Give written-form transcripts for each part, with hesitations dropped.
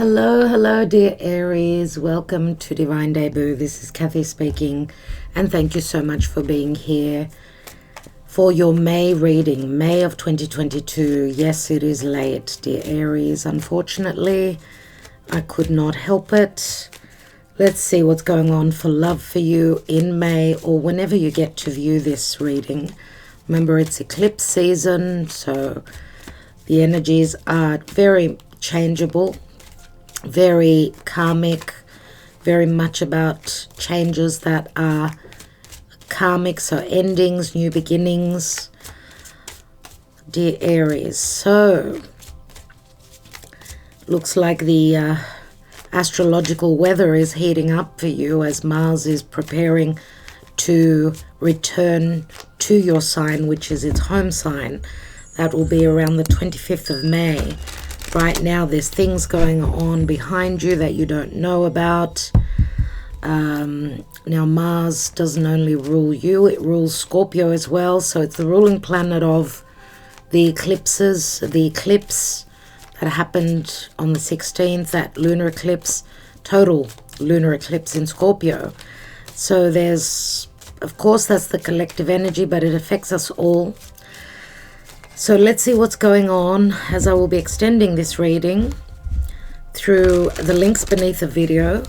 Hello, dear Aries. Welcome to Divine Debut. This is Kathy speaking, and thank you so much for being here for your May reading, May of 2022. Yes, it is late, dear Aries. Unfortunately, I could not help it. Let's see what's going on for love for you in May or whenever you get to view this reading. Remember, it's eclipse season, so the energies are very changeable, very karmic, very much about changes that are karmic, so endings, new beginnings, dear Aries. So looks like the astrological weather is heating up for you as Mars is preparing to return to your sign, which is its home sign. That will be around the 25th of May. Right now, there's things going on behind you that you don't know about. Now, Mars doesn't only rule you, it rules Scorpio as well. So it's the ruling planet of the eclipses, the eclipse that happened on the 16th, that lunar eclipse, total lunar eclipse in Scorpio. So there's, of course, that's the collective energy, but it affects us all. So let's see what's going on as I will be extending this reading through the links beneath the video.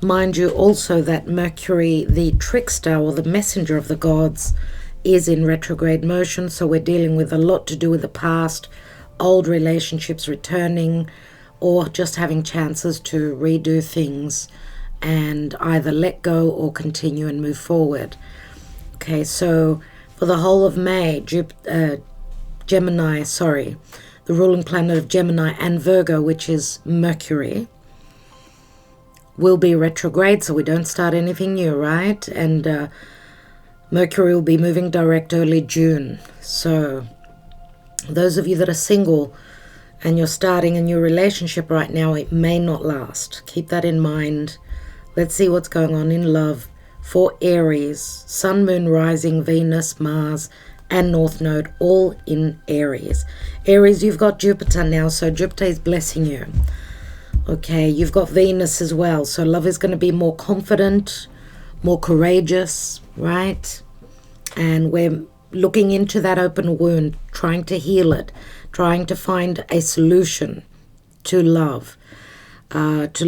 Mind you also that Mercury, the trickster or the messenger of the gods, is in retrograde motion. So we're dealing with a lot to do with the past, old relationships returning, or just having chances to redo things and either let go or continue and move forward. Okay, so for the whole of May, Gemini, the ruling planet of Gemini and Virgo, which is Mercury, will be retrograde, so we don't start anything new, right? And Mercury will be moving direct early June. So those of you that are single and you're starting a new relationship right now, it may not last. Keep that in mind. Let's see what's going on in love for Aries, Sun, Moon, Rising, Venus, Mars, and North Node, all in Aries. Aries, you've got Jupiter now, so Jupiter is blessing you. Okay, you've got Venus as well, so love is going to be more confident, more courageous, right? And we're looking into that open wound, trying to heal it, trying to find a solution to love. And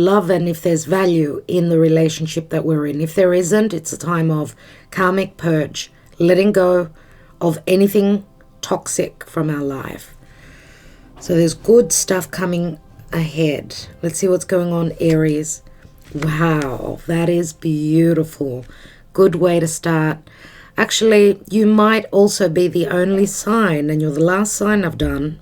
if there's value in the relationship that we're in. If there isn't, it's a time of karmic purge, letting go of anything toxic from our life. So there's good stuff coming ahead. Let's see what's going on, Aries. Wow, that is beautiful. Good way to start. Actually, you might also be the only sign, and you're the last sign I've done,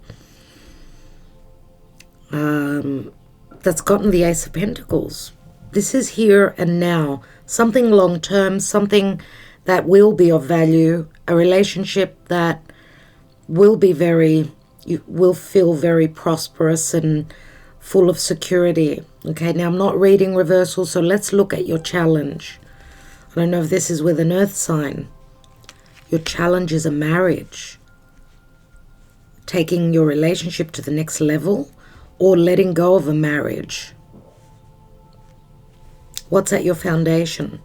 that's gotten the Ace of Pentacles. This is here and now. Something long-term, something that will be of value, a relationship that will be you will feel very prosperous and full of security. Okay, now I'm not reading reversal, so let's look at your challenge. I don't know if this is with an earth sign. Your challenge is a marriage. Taking your relationship to the next level or letting go of a marriage. What's at your foundation?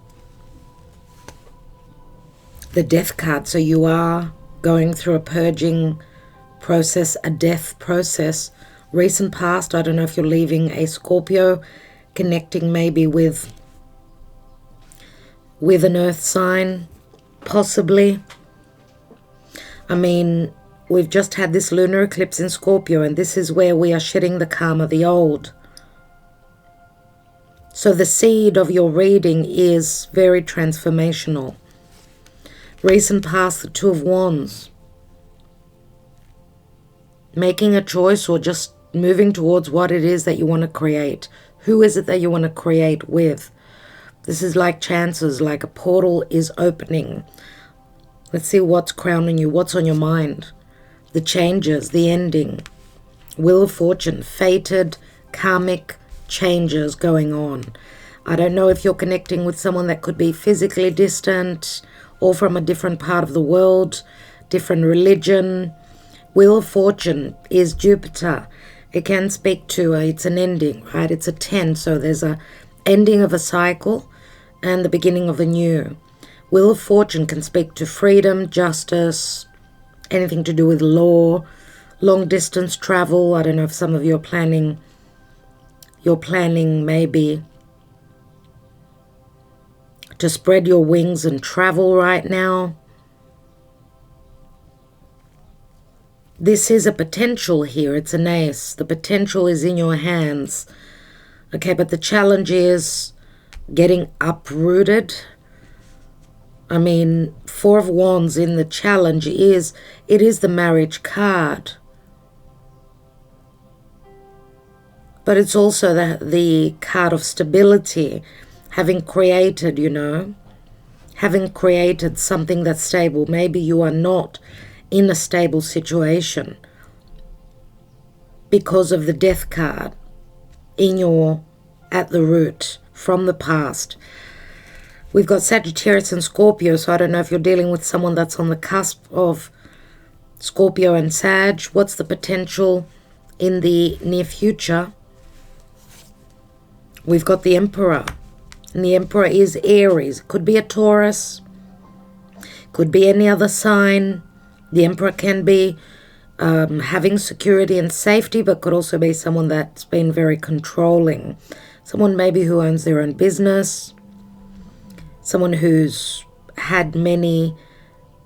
The Death card, so you are going through a purging process, a death process. Recent past, I don't know if you're leaving a Scorpio, connecting maybe with an earth sign, possibly. I mean, we've just had this lunar eclipse in Scorpio, and this is where we are shedding the karma, the old. So the seed of your reading is very transformational. Recent past, the Two of Wands. Making a choice or just moving towards what it is that you want to create. Who is it that you want to create with? This is like chances, like a portal is opening. Let's see what's crowning you, what's on your mind. The changes, the ending. Wheel of Fortune, fated, karmic changes going on. I don't know if you're connecting with someone that could be physically distant or from a different part of the world, different religion. Wheel of Fortune is Jupiter It can speak to, it's an ending, right? It's a 10, so there's a ending of a cycle and the beginning of a new. Wheel of Fortune can speak to freedom, justice, anything to do with law, long distance travel. I don't know if some of you are planning, maybe to spread your wings and travel right now. This is a potential here. It's an ace. The potential is in your hands. Okay, but the challenge is getting uprooted. I mean, Four of Wands in the challenge is, it is the marriage card. But it's also the card of stability. Having created, having created something that's stable. Maybe you are not in a stable situation because of the Death card at the root from the past. We've got Sagittarius and Scorpio, so I don't know if you're dealing with someone that's on the cusp of Scorpio and Sag. What's the potential in the near future? We've got the Emperor, and the Emperor is Aries. Could be a Taurus, could be any other sign. The Emperor can be having security and safety, but could also be someone that's been very controlling. Someone maybe who owns their own business. Someone who's had many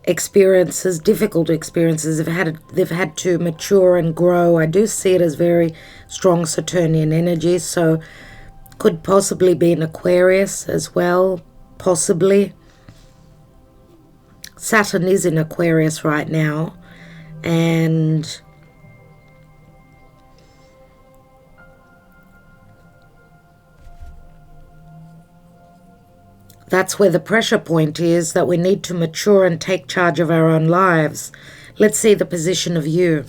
experiences, difficult experiences. They've had to mature and grow. I do see it as very strong Saturnian energy, so could possibly be an Aquarius as well, possibly. Saturn is in Aquarius right now, and that's where the pressure point is, that we need to mature and take charge of our own lives. Let's see the position of you.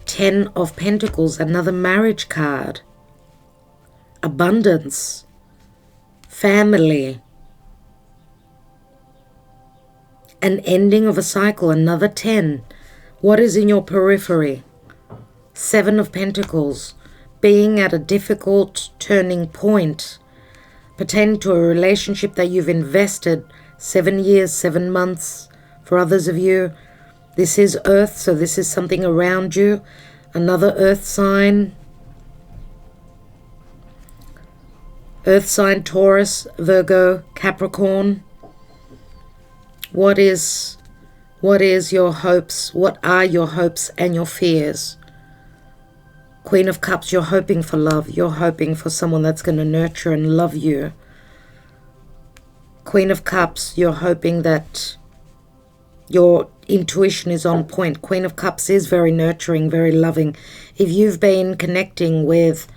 10 of Pentacles, another marriage card. Abundance. Family. An ending of a cycle, another 10. What is in your periphery? 7 of Pentacles. Being at a difficult turning point, pertaining to a relationship that you've invested 7 years, 7 months. For others of you, this is Earth, so this is something around you. Another Earth sign. Earth sign, Taurus, Virgo, Capricorn. What is your hopes? What are your hopes and your fears? Queen of Cups, you're hoping for love. You're hoping for someone that's going to nurture and love you. Queen of Cups, you're hoping that your intuition is on point. Queen of Cups is very nurturing, very loving. If you've been connecting with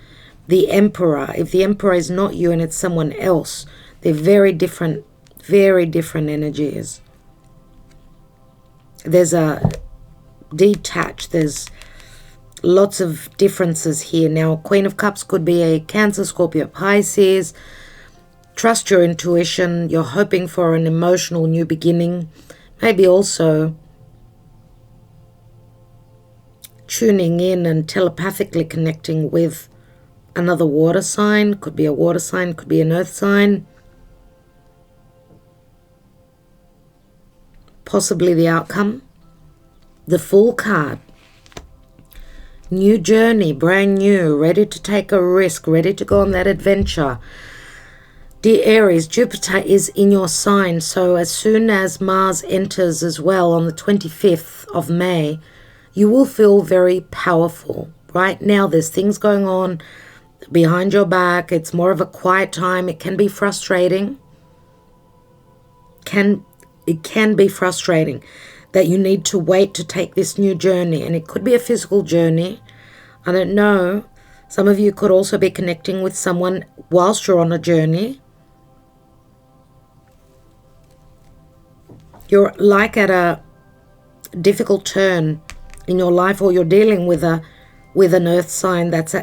the Emperor, if the Emperor is not you and it's someone else, they're very different energies. There's a detached, there's lots of differences here. Now, Queen of Cups could be a Cancer, Scorpio, Pisces. Trust your intuition. You're hoping for an emotional new beginning. Maybe also tuning in and telepathically connecting with another water sign. Could be a water sign, could be an earth sign. Possibly the outcome. The Fool card. New journey, brand new, ready to take a risk, ready to go on that adventure. Dear Aries, Jupiter is in your sign, so as soon as Mars enters as well on the 25th of May, you will feel very powerful. Right now, there's things going on behind your back. It's more of a quiet time. It can be frustrating. It can be frustrating that you need to wait to take this new journey. And it could be a physical journey. I don't know. Some of you could also be connecting with someone whilst you're on a journey. You're like at a difficult turn in your life, or you're dealing with an earth sign that's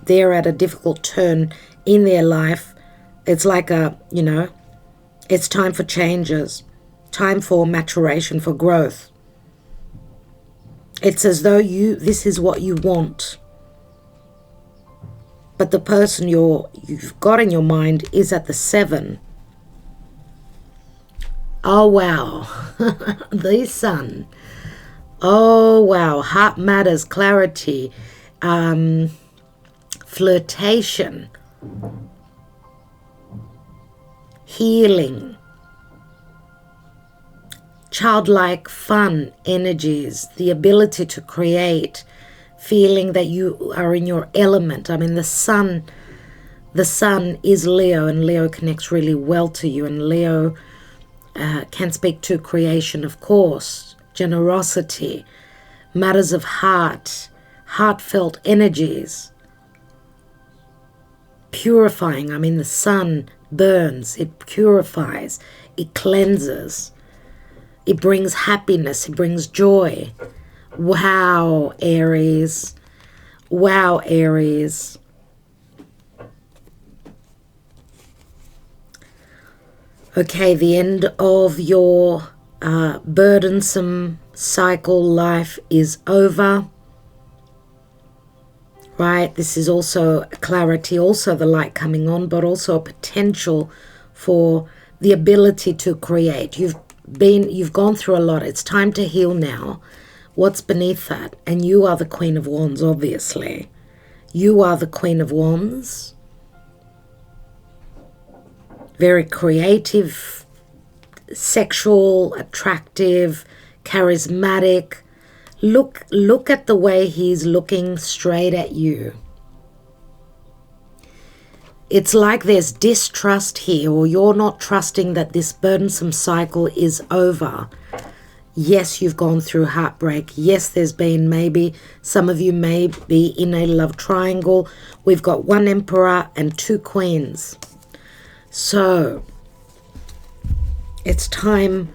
there at a difficult turn in their life. It's like it's time for changes. Time for maturation, for growth. It's as though this is what you want. But the person you've got in your mind is at the 7. Oh, wow. The Sun. Oh, wow. Heart matters, clarity, flirtation, healing, childlike fun energies, the ability to create, feeling that you are in your element. I mean, the sun is Leo, and Leo connects really well to you, and Leo can speak to creation, of course, generosity, matters of heartfelt energies, purifying. I mean, the sun burns, it purifies, it cleanses, it brings happiness, it brings joy. Wow, Aries. Wow, Aries. Okay, the end of your burdensome cycle life is over. Right, this is also clarity, also the light coming on, but also a potential for the ability to create. You've gone through a lot. It's time to heal now. What's beneath that? And you are the Queen of Wands, obviously. You are the Queen of Wands. Very creative, sexual, attractive, charismatic. Look at the way he's looking straight at you. It's like there's distrust here, or you're not trusting that this burdensome cycle is over. Yes, you've gone through heartbreak. Yes, there's been, maybe some of you may be in a love triangle. We've got 1 Emperor and 2 Queens. So it's time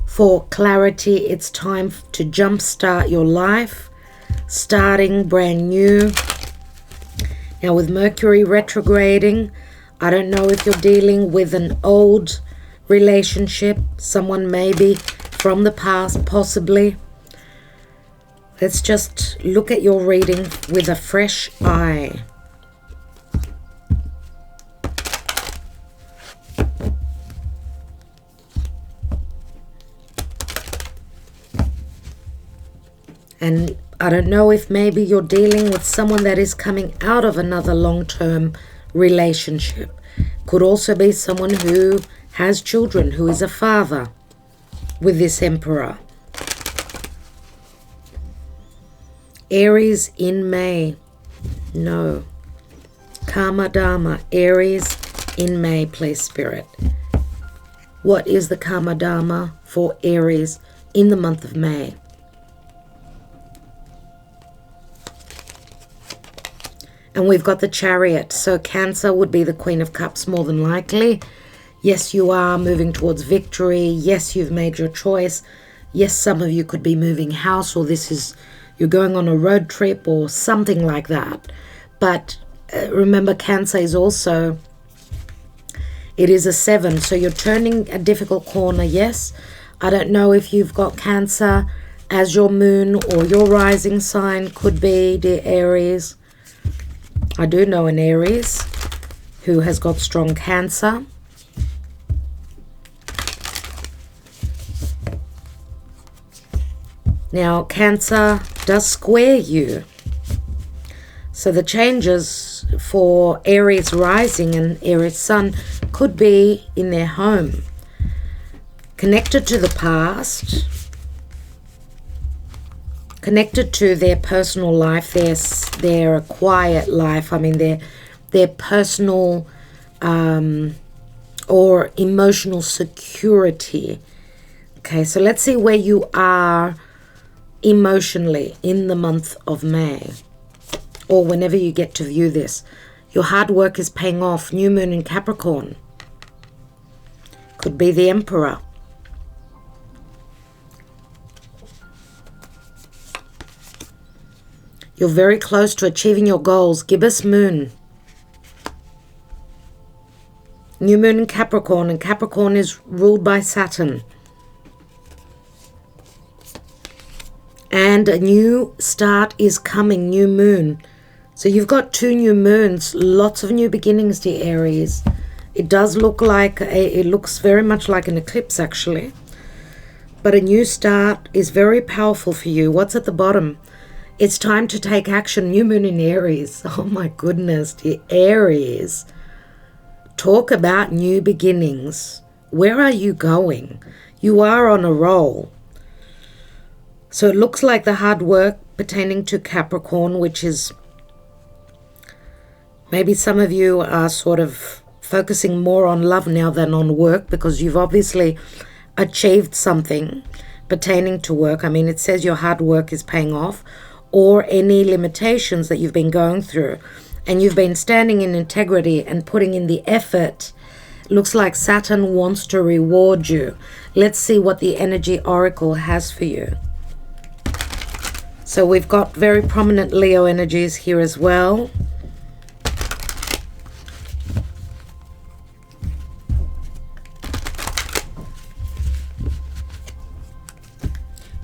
for clarity. It's time to jumpstart your life, starting brand new. Now, with Mercury retrograding, I don't know if you're dealing with an old relationship, someone maybe from the past, possibly. Let's just look at your reading with a fresh eye. And I don't know if maybe you're dealing with someone that is coming out of another long-term relationship. Could also be someone who has children, who is a father with this Emperor. Aries in May. No. Karma Dharma. Aries in May, please, Spirit. What is the Karma Dharma for Aries in the month of May? And we've got the Chariot. So Cancer would be the Queen of Cups more than likely. Yes, you are moving towards victory. Yes, you've made your choice. Yes, some of you could be moving house, or you're going on a road trip or something like that. But remember, Cancer is also, it is a 7. So you're turning a difficult corner, yes. I don't know if you've got Cancer as your moon or your rising sign. Could be, dear Aries. I do know an Aries who has got strong Cancer. Now, Cancer does square you. So the changes for Aries rising and Aries sun could be in their home, connected to the past, connected to their personal life, their quiet life. I mean, their personal or emotional security. Okay, so let's see where you are emotionally in the month of May, or whenever you get to view this. Your hard work is paying off. New moon in Capricorn. Could be the Emperor. You're very close to achieving your goals. Gibbous moon. New moon in Capricorn, and Capricorn is ruled by Saturn. And a new start is coming, new moon. So you've got 2 new moons, lots of new beginnings, dear Aries. It does look like, it looks very much like an eclipse actually. But a new start is very powerful for you. What's at the bottom? It's time to take action, new moon in Aries. Oh my goodness, dear Aries. Talk about new beginnings. Where are you going? You are on a roll. So it looks like the hard work pertaining to Capricorn, which is maybe some of you are sort of focusing more on love now than on work because you've obviously achieved something pertaining to work. I mean, it says your hard work is paying off, or any limitations that you've been going through and you've been standing in integrity and putting in the effort. Looks like Saturn wants to reward you. Let's see what the energy oracle has for you. So we've got very prominent Leo energies here as well.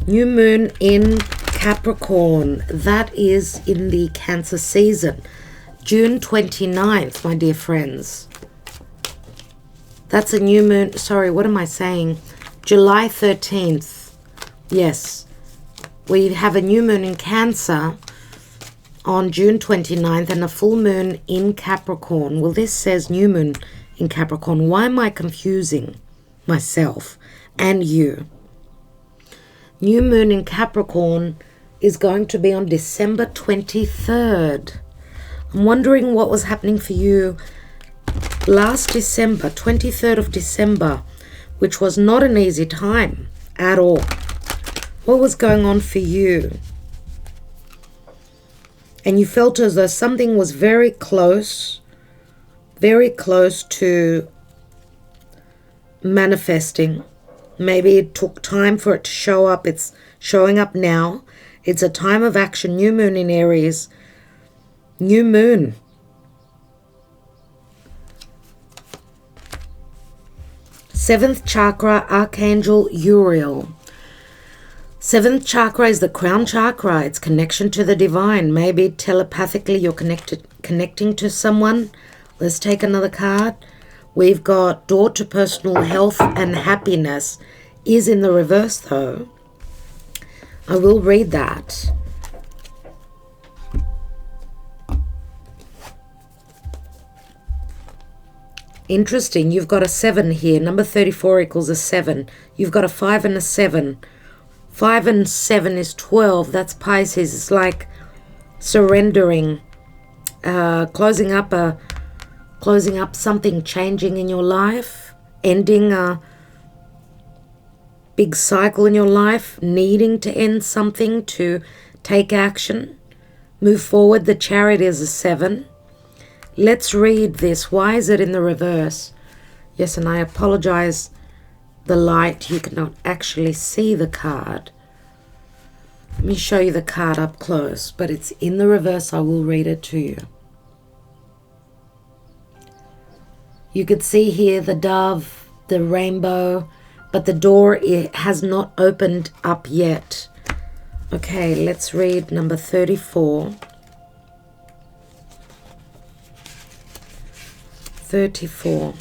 New moon in Capricorn. That is in the Cancer season. June 29th, my dear friends. That's a new moon. Sorry, what am I saying? July 13th. Yes. We have a new moon in Cancer on June 29th and a full moon in Capricorn. Well, this says new moon in Capricorn. Why am I confusing myself and you? New moon in Capricorn is going to be on December 23rd. I'm wondering what was happening for you last December, 23rd of December, which was not an easy time at all. What was going on for you? And you felt as though something was very close to manifesting. Maybe it took time for it to show up. It's showing up now. It's a time of action. New moon in Aries. New moon. Seventh chakra, Archangel Uriel. Seventh chakra is the crown chakra. It's connection to the divine. Maybe telepathically you're connecting to someone. Let's take another card. We've got door to personal health and happiness. Is in the reverse though. I will read that. Interesting. You've got a 7 here. Number 34 equals a 7. You've got a 5 and a 7. 5 and 7 is 12. That's Pisces. It's like surrendering, closing up something, changing in your life, ending a big cycle in your life, needing to end something to take action, move forward. The Chariot is a 7. Let's read this. Why is it in the reverse? Yes, and I apologize. The light, you cannot actually see the card. Let me show you the card up close, but it's in the reverse. I will read it to you. You could see here the dove, the rainbow, but the door, it has not opened up yet. Okay, let's read number 34. 34.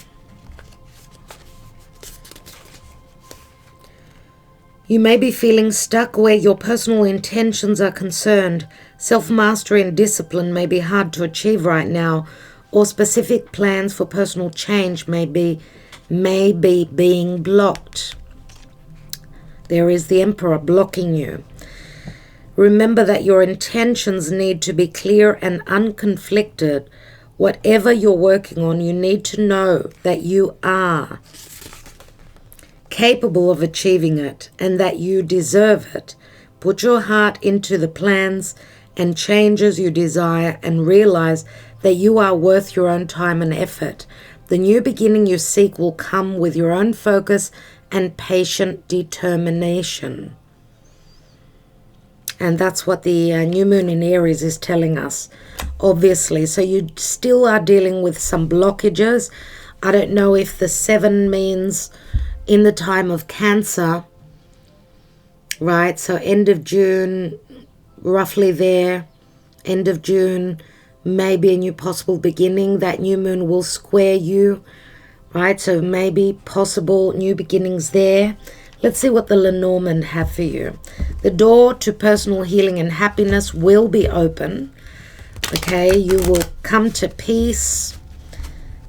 You may be feeling stuck where your personal intentions are concerned. Self-mastery and discipline may be hard to achieve right now, or specific plans for personal change may be being blocked. There is the Emperor blocking you. Remember that your intentions need to be clear and unconflicted. Whatever you're working on, you need to know that you are capable of achieving it and that you deserve it. Put your heart into the plans and changes you desire and realize that you are worth your own time and effort. The new beginning you seek will come with your own focus and patient determination. And that's what the new moon in Aries is telling us, obviously. So you still are dealing with some blockages. I don't know if the 7 means in the time of Cancer, right? So end of June, roughly there, end of June, maybe a new possible beginning. That new moon will square you, right? So maybe possible new beginnings there. Let's see what the Lenormand have for you. The door to personal healing and happiness will be open. Okay, you will come to peace.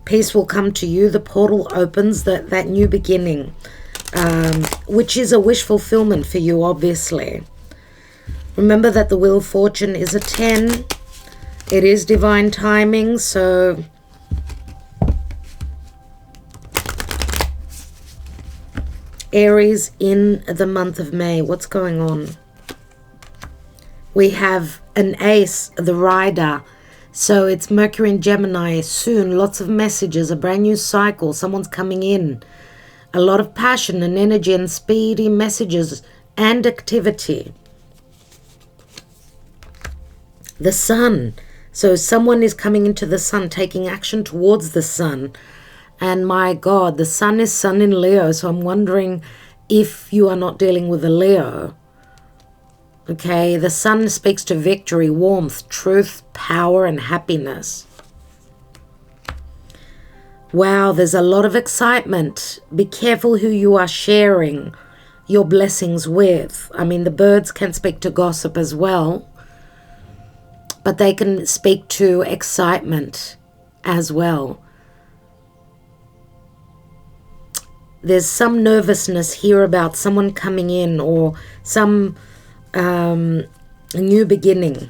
Peace will come to you. The portal opens, that new beginning, which is a wish fulfillment for you, obviously. Remember that the Wheel of Fortune is a 10. It is divine timing, so Aries in the month of May. What's going on? We have an ace, the rider. So it's Mercury and Gemini soon. Lots of messages, a brand new cycle. Someone's coming in. A lot of passion and energy and speedy messages and activity. The sun. So someone is coming into the sun, taking action towards the sun. And my God, the sun is sun in Leo. So I'm wondering if you are not dealing with a Leo. Okay, the sun speaks to victory, warmth, truth, power, and happiness. Wow, there's a lot of excitement. Be careful who you are sharing your blessings with. I mean, the birds can speak to gossip as well, but they can speak to excitement as well. There's some nervousness here about someone coming in or some new beginning.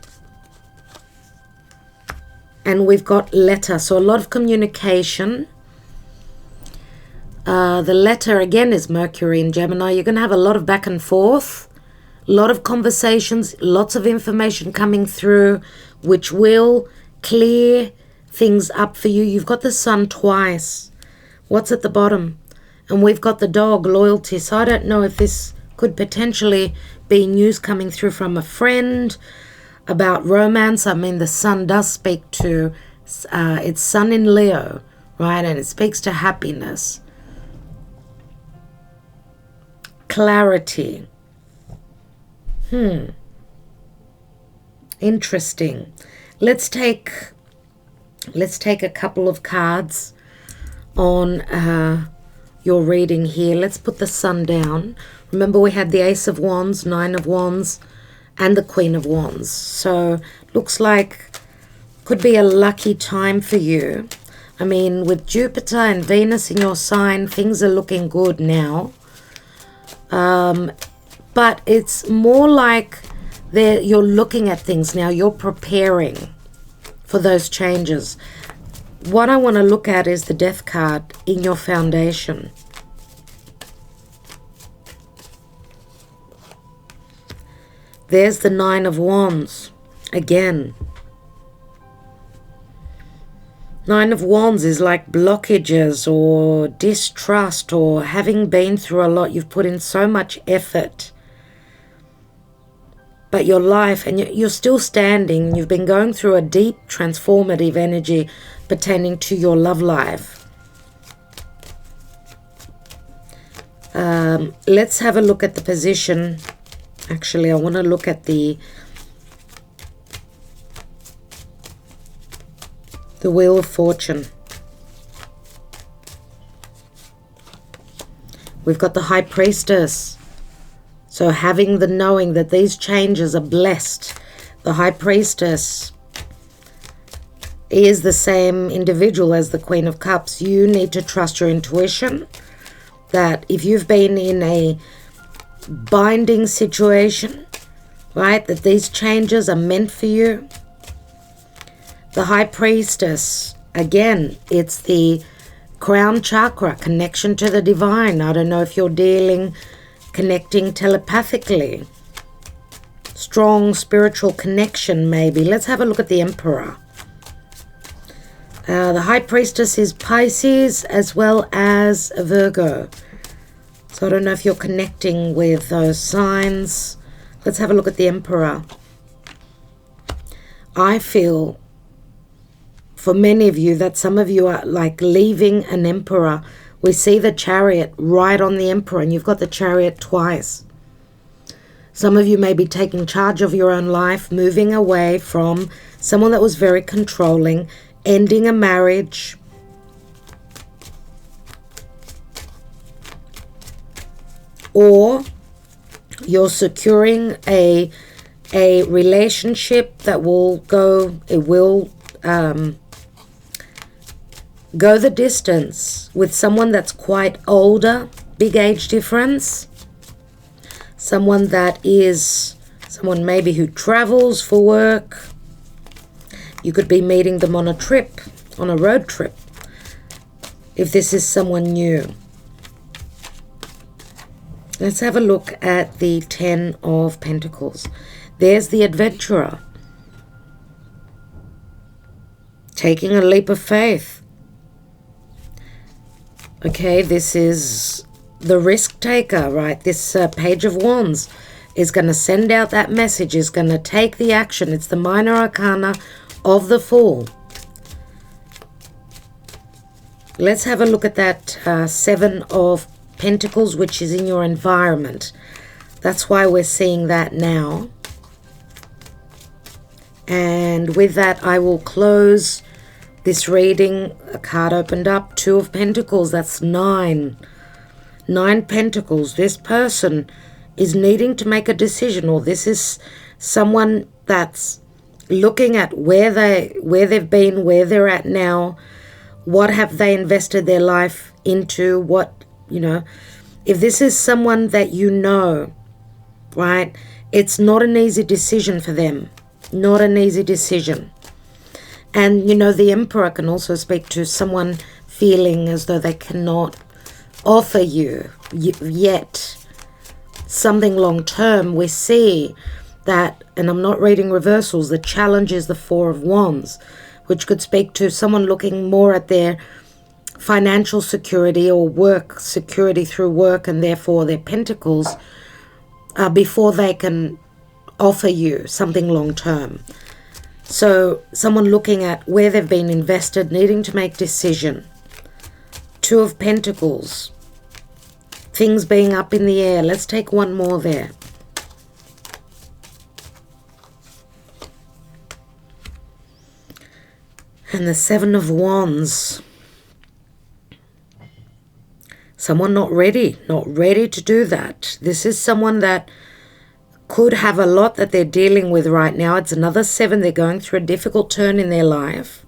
And we've got letter, so a lot of communication. The letter again is Mercury in Gemini. You're going to have a lot of back and forth, a lot of conversations, lots of information coming through, which will clear things up for you. You've got the sun twice. What's at the bottom? And we've got the dog, loyalty. So I don't know if this could potentially be news coming through from a friend about romance. I mean, the sun does speak to, it's sun in Leo, right? And it speaks to happiness. Clarity. Interesting. Let's take a couple of cards on your reading here. Let's put the sun down. Remember, we had the Ace of Wands, Nine of Wands, and the Queen of Wands. So looks like could be a lucky time for you. I mean, with Jupiter and Venus in your sign, things are looking good now. But it's more like you're looking at things now. You're preparing for those changes. What I want to look at is the Death card in your foundation. There's the Nine of Wands again. Nine of Wands is like blockages or distrust or having been through a lot. You've put in so much effort. But your life, and you're still standing. You've been going through a deep transformative energy pertaining to your love life. Let's have a look at the position. Actually, I want to look at the Wheel of Fortune. We've got the High Priestess. So having the knowing that these changes are blessed. The High Priestess is the same individual as the Queen of Cups. You need to trust your intuition. That if you've been in a binding situation, right, that these changes are meant for you. The High Priestess, again, it's the crown chakra, connection to the divine. I don't know if you're connecting telepathically. Strong spiritual connection, maybe. Let's have a look at the Emperor. The High Priestess is Pisces as well as Virgo. So I don't know if you're connecting with those signs. Let's have a look at the Emperor. I feel for many of you that some of you are like leaving an Emperor. We see the Chariot right on the Emperor, and you've got the Chariot twice. Some of you may be taking charge of your own life, moving away from someone that was very controlling, ending a marriage. Or you're securing a relationship that will go the distance with someone that's quite older, big age difference. Someone maybe who travels for work. You could be meeting them on a trip, on a road trip, if this is someone new. Let's have a look at the 10 of Pentacles. There's the adventurer. Taking a leap of faith. Okay, this is the risk taker, right? This Page of Wands is going to send out that message, is going to take the action. It's the minor arcana of the Fool. Let's have a look at that 7 of Pentacles, which is in your environment. That's why we're seeing that now. And with that, I will close this reading. A card opened up, 2 of Pentacles. That's 9. 9 Pentacles. This person is needing to make a decision, or this is someone that's looking at where they've been, where they're at now. What have they invested their life into? What, if this is someone that right, it's not an easy decision for them. Not an easy decision. And, the Emperor can also speak to someone feeling as though they cannot offer you yet something long term. We see that, and I'm not reading reversals, the challenge is the 4 of Wands, which could speak to someone looking more at their financial security or work security through work, and therefore their pentacles, before they can offer you something long term. So someone looking at where they've been invested, needing to make decision. 2 of Pentacles, things being up in the air. Let's take one more there. And the 7 of Wands. Someone not ready to do that. This is someone that could have a lot that they're dealing with right now. It's another 7. They're going through a difficult turn in their life.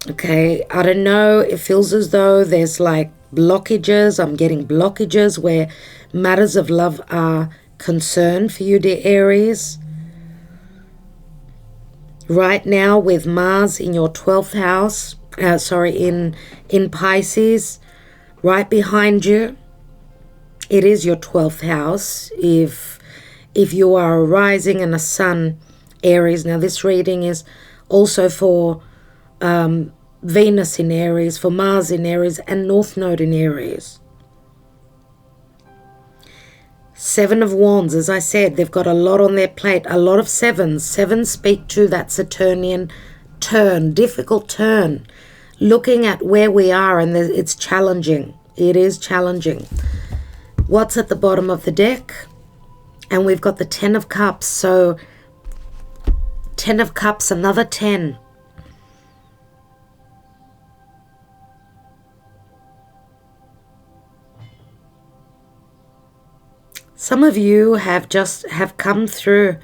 Okay, I don't know. It feels as though there's like blockages. I'm getting blockages where matters of love are concerned for you, dear Aries. Right now with Mars in your 12th house, in Pisces, right behind you. It is your 12th house. If you are a rising and a sun Aries. Now this reading is also for Venus in Aries, for Mars in Aries, and North Node in Aries. 7 of Wands, as I said, they've got a lot on their plate, a lot of 7s. 7s speak to that Saturnian turn, difficult turn, looking at where we are, and it's challenging. It is challenging. What's at the bottom of the deck? And we've got the 10 of Cups. So 10 of Cups, another 10. Some of you have come through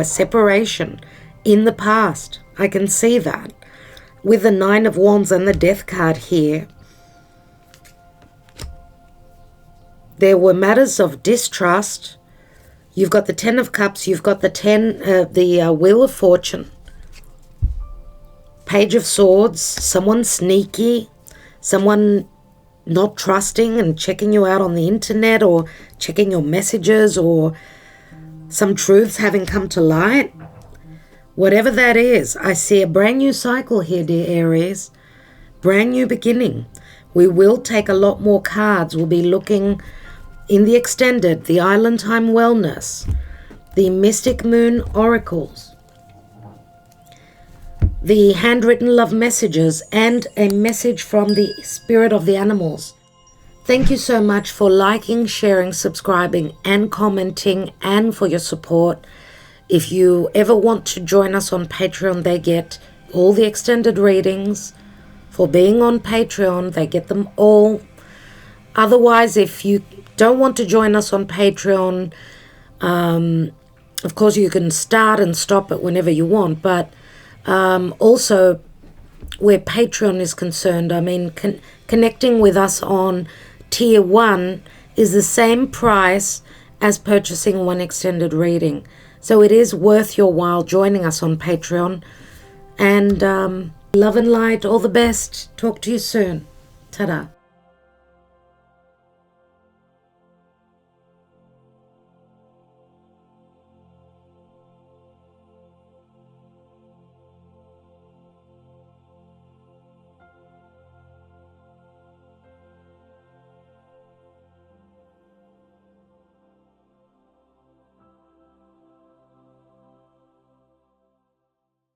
separation in the past. I can see that. With the 9 of Wands and the Death card here, there were matters of distrust. You've got the 10 of Cups, you've got the Wheel of Fortune, Page of Swords, someone sneaky, someone not trusting and checking you out on the internet or checking your messages, or some truths having come to light. Whatever that is, I see a brand new cycle here, dear Aries. Brand new beginning. We will take a lot more cards. We'll be looking in the extended, the Island Time Wellness, the Mystic Moon Oracles, the handwritten love messages, and a message from the spirit of the animals. Thank you so much for liking, sharing, subscribing, and commenting, and for your support. If you ever want to join us on Patreon, they get all the extended readings. For being on Patreon, they get them all. Otherwise, if you don't want to join us on Patreon, of course you can start and stop it whenever you want, but also where Patreon is concerned, I mean, connecting with us on Tier 1 is the same price as purchasing one extended reading. So it is worth your while joining us on Patreon. And love and light, all the best. Talk to you soon. Ta-da.